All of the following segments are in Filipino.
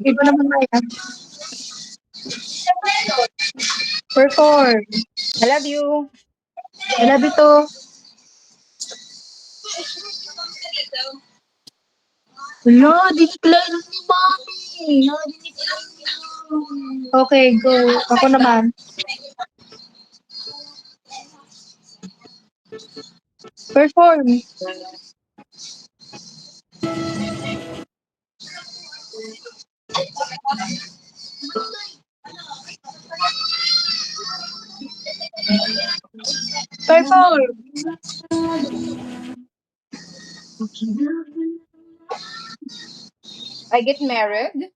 Iba naman na yan. Perform. I love you. I love you too. Wala, dineclare ni Mami. Okay, go. Ako naman. Perform. Perform. I get married.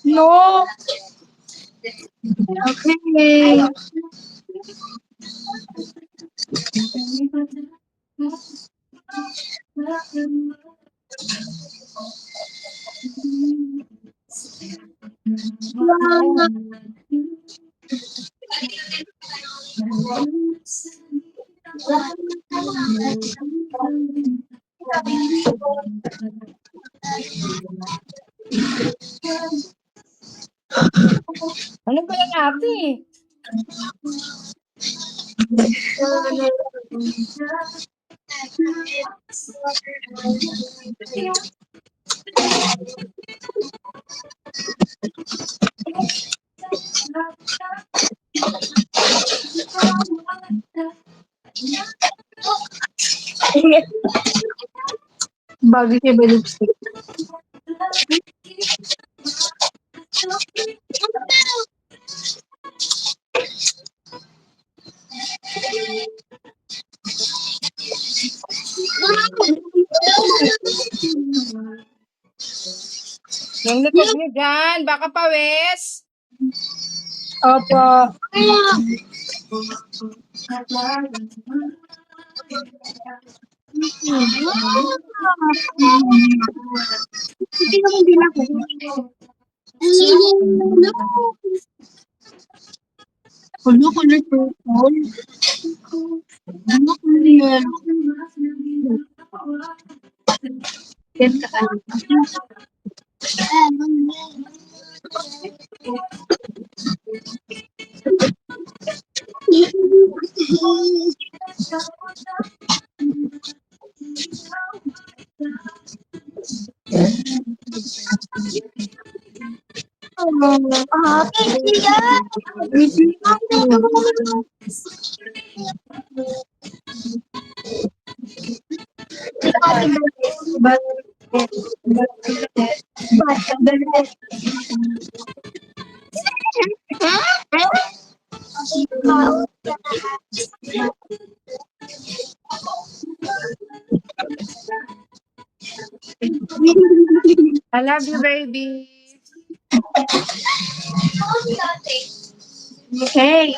No. Okay. Ano ba yan ate? Bago siya ba lipstick? Yung likod niyo dyan, baka pawis. Opo. Hindi naman din ako. Ano color purple? Ano color yellow? Yan ka I love you, baby. Okay.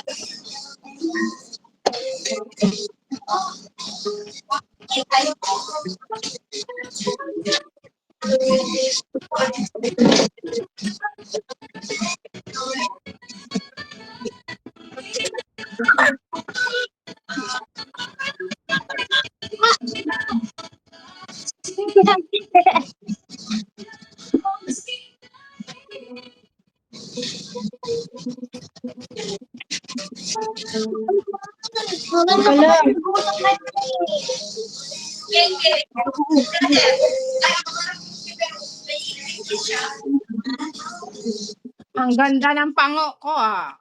Ang ganda ng pango ko ah.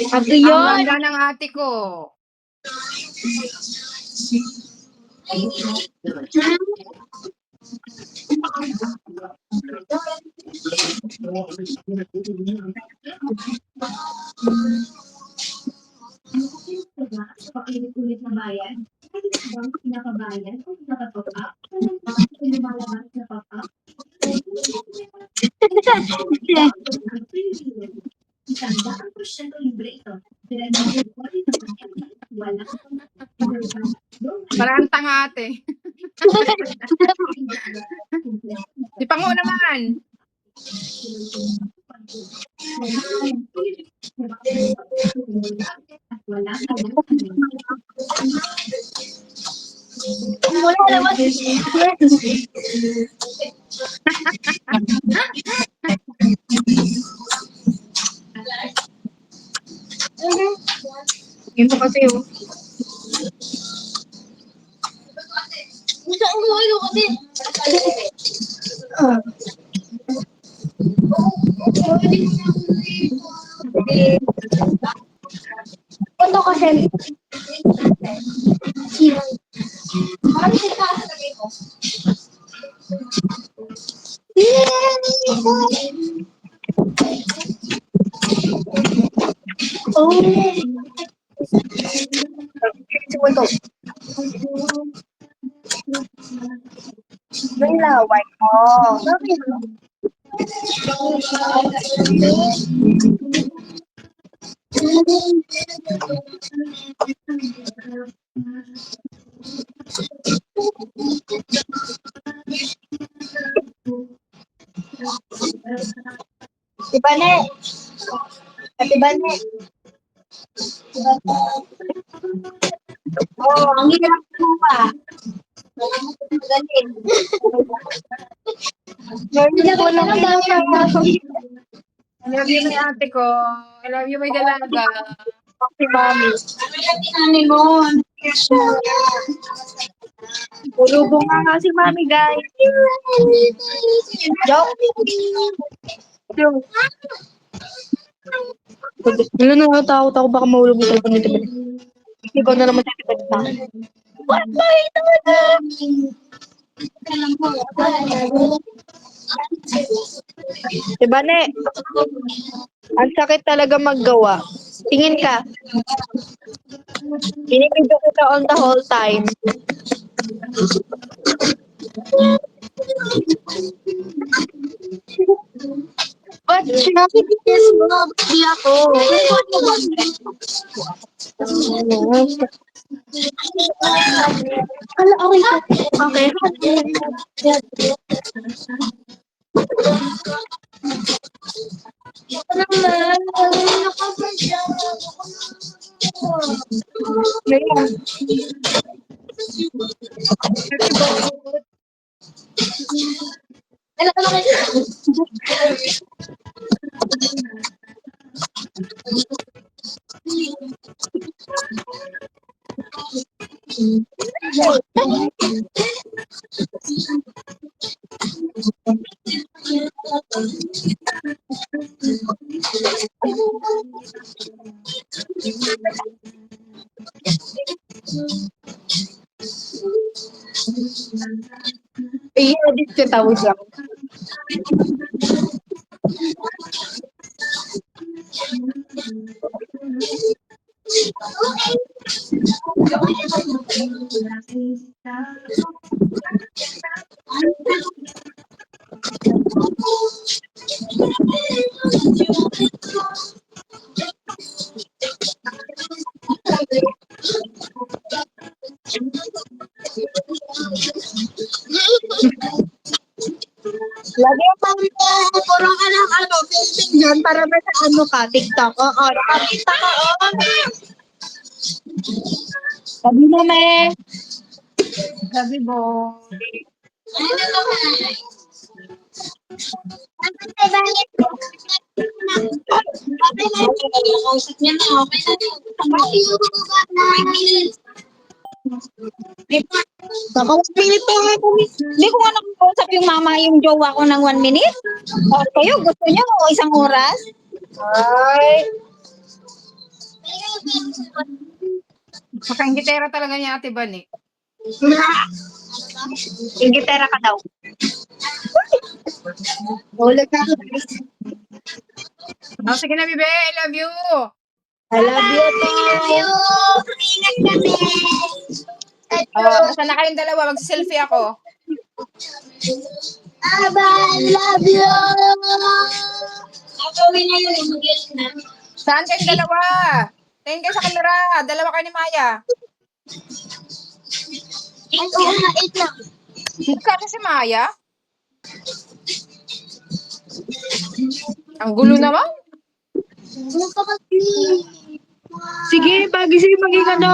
Ano Ang yun? ganda ng ate ko. Pakilit-ulit na bayan. Ano ba ang pinakabayan? Kung nakatop up? Lumalabas na pop-up? Itanda ang porsyento libre ito. Wala. Parang tanga ate. Si Pango naman. Wala. Wala naman. Ito kasi yung... Saan ko kayo kasi? Ito kasi... Oh. Simulan ko. May laway mo. Diba, ne? Diba, ne? Oh, ang hirap mo pa. Galing. Meron ko lang I love you, may ate ko. I love you, may dalaga. si Mami. Ano yan tinanay mo? Bulubong nga si Mami, guys. Joke. Wala na natakot ako baka mahulog yung cellphone nito. Ikaw na naman sa kita. What ba ito na? Diba, ne? Ang sakit talaga maggawa. Tingin ka. Binibidyo kita on the whole time. Ba't siya? Yes, mom. Di ako. Ala, okay. Okay. Ngayon. I-edit ko tawag lang. Lagi pang puro ka ng filming dyan para ba sa TikTok. Oo, TikTok ka, Sabi mo, me. Sabi mo. Minute pa nga kami. Hindi ko nga nakakausap yung mama, yung jowa ko ng 1 minute. O, kayo, gusto niyo isang oras? Ay. Makaingitera talaga niya ate Bani. Yung gitara ka daw. Ulit na. Oh, sige na, Bibe. I love you. I love you too. Ingat kami. Oh, basta na kayong dalawa. Mag-selfie ako. Aba, I love you. Gagawin na yun. Saan kayong dalawa? Tingin kayo sa camera. Dalawa kayo ni Maya. Eight lang. Magkano si Maya? Ang gulo naman. Ano ka kasi? Sige, sige maging ano.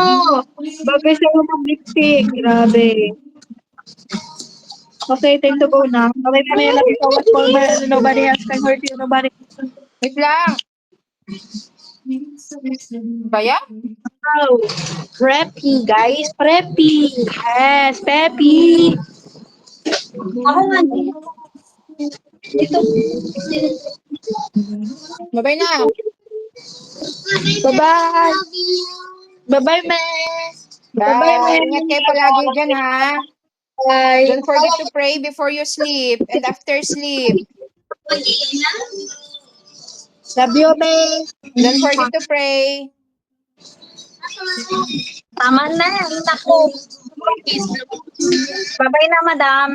Bagay sa'yo mag-lipstick. Grabe. Okay, time to go na. Okay, mamaya lang so much for nobody else can hurt you. Nobody. Wait lang. Kaya? Oh, preppy, guys. Preppy. Yes, peppy. Ako nga din. Ito. Babay na. Bye-bye. Bye-bye, Miss. Bye-bye, Bye. Miss. Ingat kayo palagi dyan, ha? Bye. Don't forget to pray before you sleep and after sleep. Love you, Miss. Don't forget to pray. Tama na. Nako. Bye-bye na, madam.